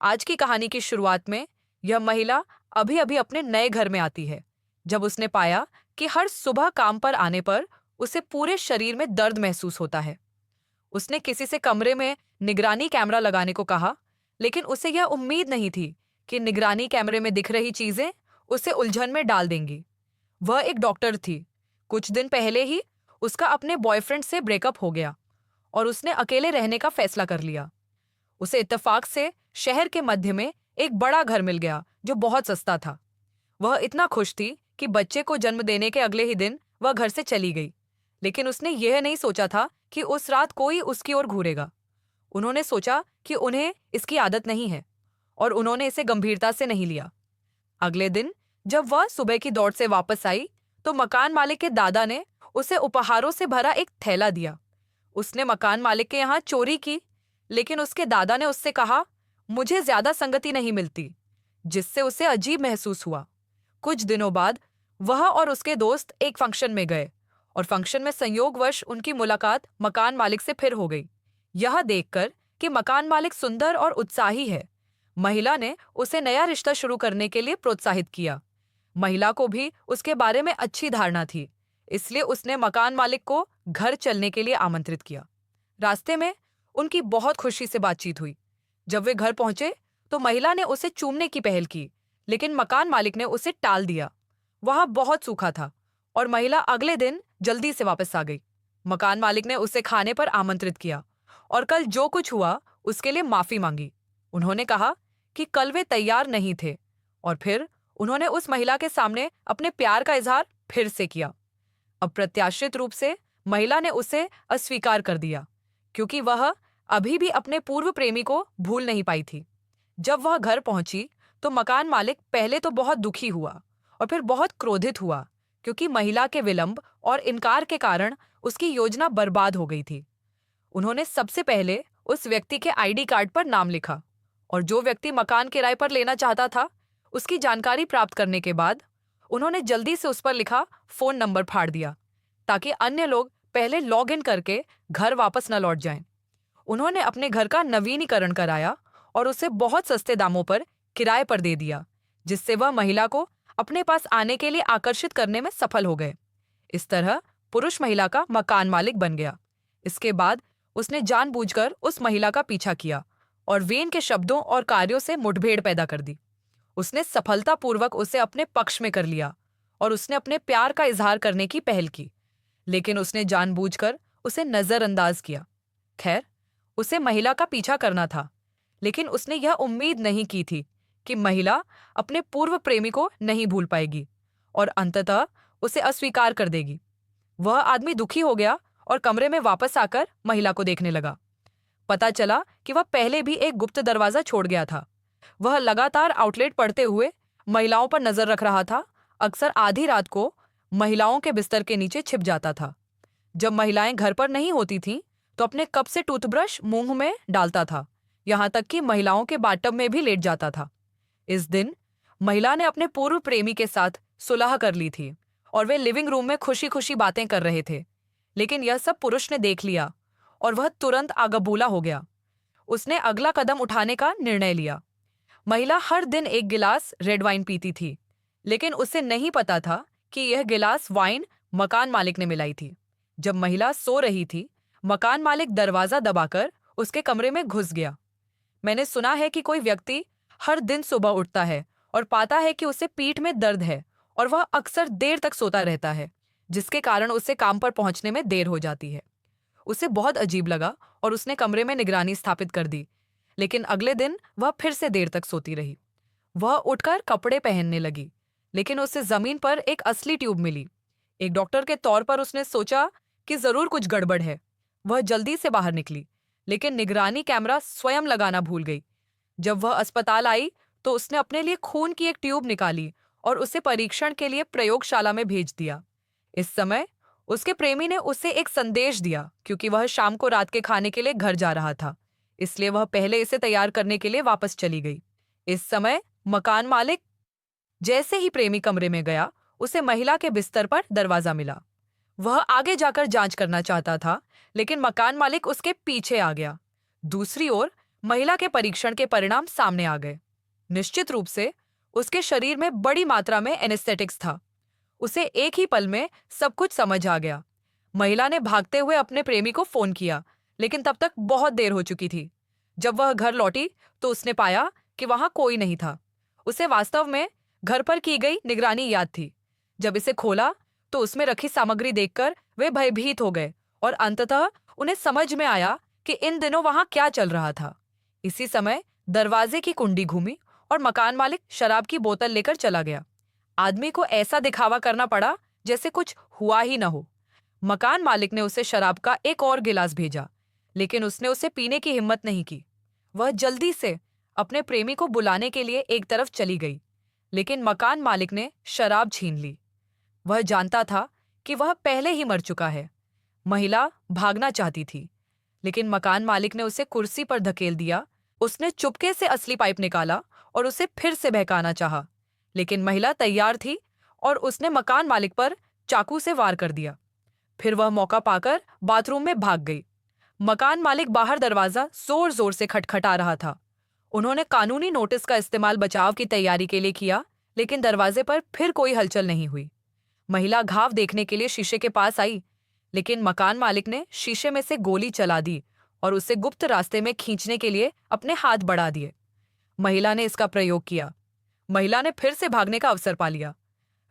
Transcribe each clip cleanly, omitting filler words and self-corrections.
आज की कहानी की शुरुआत में यह महिला अभी अभी अपने नए घर में आती है, जब उसने पाया कि हर सुबह काम पर आने पर उसे पूरे शरीर में दर्द महसूस होता है। उसने किसी से कमरे में निगरानी कैमरा लगाने को कहा, लेकिन उसे यह उम्मीद नहीं थी कि निगरानी कैमरे में दिख रही चीजें उसे उलझन में डाल देंगी। वह एक डॉक्टर थी। कुछ दिन पहले ही उसका अपने बॉयफ्रेंड से ब्रेकअप हो गया और उसने अकेले रहने का फैसला कर लिया। उसे इत्तेफाक से शहर के मध्य में एक बड़ा घर मिल गया जो बहुत सस्ता था। वह इतना खुश थी कि बच्चे को जन्म देने के अगले ही दिन वह घर से चली गई। लेकिन उसने यह नहीं सोचा था कि उस रात कोई उसकी ओर घूरेगा। उन्होंने सोचा कि उन्हें इसकी आदत नहीं है और उन्होंने इसे गंभीरता से नहीं लिया। अगले दिन जब वह सुबह की दौड़ से वापस आई तो मकान मालिक के दादा ने उसे उपहारों से भरा एक थैला दिया। उसने मकान मालिक के यहाँ चोरी की, लेकिन उसके दादा ने उससे कहा, मुझे ज्यादा संगति नहीं मिलती, जिससे उसे अजीब महसूस हुआ। कुछ दिनों बाद वह और उसके दोस्त एक फंक्शन में गए और फंक्शन में संयोगवश उनकी मुलाकात मकान मालिक से फिर हो गई। यह देखकर कि मकान मालिक सुंदर और उत्साही है, महिला ने उसे नया रिश्ता शुरू करने के लिए प्रोत्साहित किया। महिला को भी उसके बारे में अच्छी धारणा थी, इसलिए उसने मकान मालिक को घर चलने के लिए आमंत्रित किया। रास्ते में उनकी बहुत खुशी से बातचीत हुई। जब वे घर पहुंचे तो महिला ने उसे चूमने की पहल की, लेकिन मकान मालिक ने उसे टाल दिया। वहां बहुत सूखा था और महिला अगले दिन जल्दी से वापस आ गई। मकान मालिक ने उसे खाने पर आमंत्रित किया और कल जो कुछ हुआ उसके लिए माफी मांगी। उन्होंने कहा कि कल वे तैयार नहीं थे और फिर उन्होंने उस महिला के सामने अपने प्यार का इजहार फिर से किया। अप्रत्याशित रूप से महिला ने उसे अस्वीकार कर दिया, क्योंकि वह अभी भी अपने पूर्व प्रेमी को भूल नहीं पाई थी। जब वह घर पहुंची तो मकान मालिक पहले तो बहुत दुखी हुआ और फिर बहुत क्रोधित हुआ, क्योंकि महिला के विलंब और इनकार के कारण उसकी योजना बर्बाद हो गई थी। उन्होंने सबसे पहले उस व्यक्ति के आईडी कार्ड पर नाम लिखा और जो व्यक्ति मकान किराए पर लेना चाहता था उसकी जानकारी प्राप्त करने के बाद उन्होंने जल्दी से उस पर लिखा फोन नंबर फाड़ दिया, ताकि अन्य लोग पहले लॉग इन करके घर वापस न लौट जाएं। उन्होंने अपने घर का नवीनीकरण कराया और उसे बहुत सस्ते दामों पर किराए पर दे दिया, जिससे वह महिला को अपने पास आने के लिए आकर्षित करने में सफल हो गए। इस तरह पुरुष महिला का मकान मालिक बन गया। इसके बाद उसने जानबूझकर उस महिला का पीछा किया और वेन के शब्दों और कार्यों से मुठभेड़ पैदा कर दी। उसने सफलतापूर्वक उसे अपने पक्ष में कर लिया और उसने अपने प्यार का इजहार करने की पहल की, लेकिन उसने जानबूझकर उसे नजरअंदाज किया। खैर, उसे महिला का पीछा करना था, लेकिन उसने यह उम्मीद नहीं की थी कि महिला अपने पूर्व प्रेमी को नहीं भूल पाएगी और अंततः उसे अस्वीकार कर देगी। वह आदमी दुखी हो गया और कमरे में वापस आकर महिला को देखने लगा। पता चला कि वह पहले भी एक गुप्त दरवाजा छोड़ गया था। वह लगातार आउटलेट पढ़ते हुए महिलाओं पर नजर रख रहा था। अक्सर आधी रात को महिलाओं के बिस्तर के नीचे छिप जाता था। जब महिलाएं घर पर नहीं होती थीं, तो अपने कप से टूथब्रश मुंह में डालता था, यहाँ तक कि महिलाओं के बाथटब में भी लेट जाता था। इस दिन महिला ने अपने पूर्व प्रेमी के साथ सुलह कर ली थी और वे लिविंग रूम में खुशी खुशी बातें कर रहे थे, लेकिन यह सब पुरुष ने देख लिया और वह तुरंत आगबूला हो गया। उसने अगला कदम उठाने का निर्णय लिया। महिला हर दिन एक गिलास रेड वाइन पीती थी, लेकिन उसे नहीं पता था कि यह गिलास वाइन मकान मालिक ने मिलाई थी। जब महिला सो रही थी, मकान मालिक दरवाजा दबाकर उसके कमरे में घुस गया। मैंने सुना है कि कोई व्यक्ति हर दिन सुबह उठता है और पाता है कि उसे पीठ में दर्द है और वह अक्सर देर तक सोता रहता है, जिसके कारण उसे काम पर पहुंचने में देर हो जाती है। उसे बहुत अजीब लगा और उसने कमरे में निगरानी स्थापित कर दी, लेकिन अगले दिन वह फिर से देर तक सोती रही। वह उठकर कपड़े पहनने लगी, लेकिन उसे जमीन पर एक असली ट्यूब मिली। एक डॉक्टर के तौर पर उसने सोचा कि जरूर कुछ गड़बड़ है। वह जल्दी से बाहर निकली, लेकिन निगरानी कैमरा स्वयं लगाना भूल गई। जब वह अस्पताल आई तो उसने अपने लिए खून की एक ट्यूब निकाली और उसे परीक्षण के लिए प्रयोगशाला में भेज दिया। इस समय उसके प्रेमी ने उसे एक संदेश दिया, क्योंकि वह शाम को रात के खाने के लिए घर जा रहा था, इसलिए वह पहले इसे तैयार करने के लिए वापस चली गई। इस समय मकान मालिक जैसे ही प्रेमी कमरे में गया, उसे महिला के बिस्तर पर दरवाजा मिला। वह आगे जाकर जांच करना चाहता था, लेकिन मकान मालिक उसके पीछे आ गया। दूसरी ओर महिला के परीक्षण के परिणाम सामने आ गए। निश्चित रूप से उसके शरीर में बड़ी मात्रा में एनेस्थेटिक्स था। उसे एक ही पल में सब कुछ समझ आ गया। महिला ने भागते हुए अपने प्रेमी को फोन किया, लेकिन तब तक बहुत देर हो चुकी थी। जब वह घर लौटी तो उसने पाया कि वहां कोई नहीं था। उसे वास्तव में घर पर की गई निगरानी याद थी। जब इसे खोला तो उसमें रखी सामग्री देखकर वे भयभीत हो गए और अंततः उन्हें समझ में आया कि इन दिनों वहां क्या चल रहा था। इसी समय दरवाजे की कुंडी घूमी और मकान मालिक शराब की बोतल लेकर चला गया। आदमी को ऐसा दिखावा करना पड़ा जैसे कुछ हुआ ही न हो। मकान मालिक ने उसे शराब का एक और गिलास भेजा, लेकिन उसने उसे पीने की हिम्मत नहीं की। वह जल्दी से अपने प्रेमी को बुलाने के लिए एक तरफ चली गई, लेकिन मकान मालिक ने शराब छीन ली। वह जानता था कि वह पहले ही मर चुका है। महिला भागना चाहती थी, लेकिन मकान मालिक ने उसे कुर्सी पर धकेल दिया। उसने चुपके से असली पाइप निकाला और उसे फिर से बहकाना चाहा, लेकिन महिला तैयार थी और उसने मकान मालिक पर चाकू से वार कर दिया। फिर वह मौका पाकर बाथरूम में भाग गई। मकान मालिक बाहर दरवाजा जोर जोर से खटखटा रहा था। उन्होंने कानूनी नोटिस का इस्तेमाल बचाव की तैयारी के लिए किया, लेकिन दरवाजे पर फिर कोई हलचल नहीं हुई। महिला घाव देखने के लिए शीशे के पास आई, लेकिन मकान मालिक ने शीशे में से गोली चला दी और उसे गुप्त रास्ते में खींचने के लिए अपने हाथ बढ़ा दिए। महिला ने इसका प्रयोग किया। महिला ने फिर से भागने का अवसर पा लिया।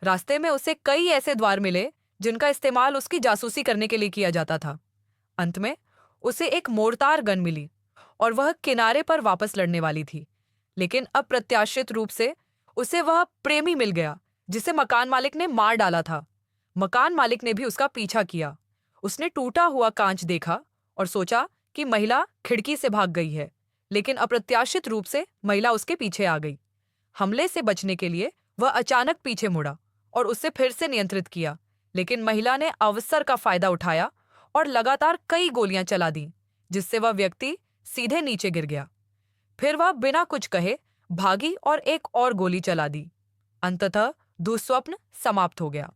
रास्ते में उसे कई ऐसे द्वार मिले जिनका इस्तेमाल उसकी जासूसी करने के लिए किया जाता था। अंत में उसे एक मोर्टार गन मिली और वह किनारे पर वापस लड़ने वाली थी, लेकिन अप्रत्याशित रूप से उसे वह प्रेमी मिल गया जिसे मकान मालिक ने मार डाला था। मकान मालिक ने भी उसका पीछा किया। उसने टूटा हुआ कांच देखा और सोचा कि महिला खिड़की से भाग गई है, लेकिन अप्रत्याशित रूप से महिला उसके पीछे आ गई। हमले से बचने के लिए वह अचानक पीछे मुड़ा और उसे फिर से नियंत्रित किया, लेकिन महिला ने अवसर का फायदा उठाया और लगातार कई गोलियां चला दी, जिससे वह व्यक्ति सीधे नीचे गिर गया। फिर वह बिना कुछ कहे भागी और एक और गोली चला दी। अंततः दुःस्वप्न समाप्त हो गया।